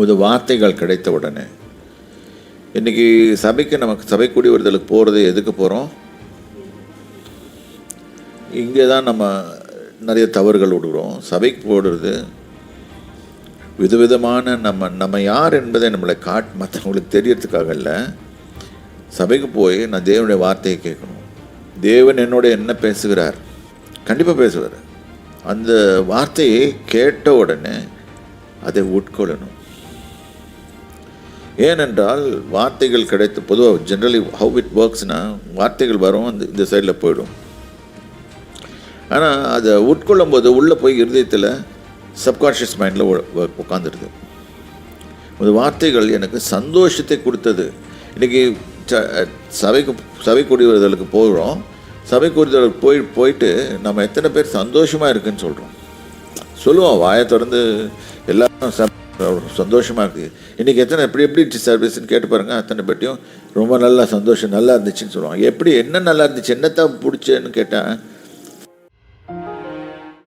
ஒரு வார்த்தைகள் கிடைத்த உடனே, இன்றைக்கி நமக்கு சபை கூடி வருதலுக்கு போகிறது எதுக்கு போகிறோம்? இங்கே தான் நம்ம நிறைய தவறுகள் விடுகிறோம். சபைக்கு போடுறது விதவிதமான நம்ம யார் என்பதை நம்மளை மற்றவங்களுக்கு தெரியறதுக்காக இல்லை. சபைக்கு போய் நான் தேவனுடைய வார்த்தையை கேட்கணும். தேவன் என்னோட என்ன பேசுகிறார்? கண்டிப்பாக பேசுவார். அந்த வார்த்தையை கேட்ட உடனே அதை உட்கொள்ளணும். ஏனென்றால் வார்த்தைகள் கிடைத்த பொதுவாக ஜென்ரலி ஹவு இட் ஒர்க்ஸ்னால், வார்த்தைகள் வரும், இந்த சைடில் போயிடும். ஆனால் அதை உட்கொள்ளும் போது உள்ளே போய் இருதயத்தில் சப்கான்ஷியஸ் மைண்டில் உட்காந்துடுது. அந்த வார்த்தைகள் எனக்கு சந்தோஷத்தை கொடுத்தது. இன்றைக்கி சபை கூடி வருதலுக்கு போகிறோம். சபை கூடுதலுக்கு போயிட்டு நம்ம எத்தனை பேர் சந்தோஷமாக இருக்குதுன்னு சொல்லுவோம். வாயை திறந்து எல்லாரும் சந்தோஷமாக இருக்குது. இன்றைக்கி எத்தனை எப்படி சர்வீஸ்ன்னு கேட்டு பாருங்கள். அத்தனை பேட்டையும் ரொம்ப நல்லா சந்தோஷம், நல்லா இருந்துச்சுன்னு சொல்லுவாங்க. எப்படி என்ன நல்லா இருந்துச்சு, என்னத்தான் பிடிச்சேன்னு கேட்டால்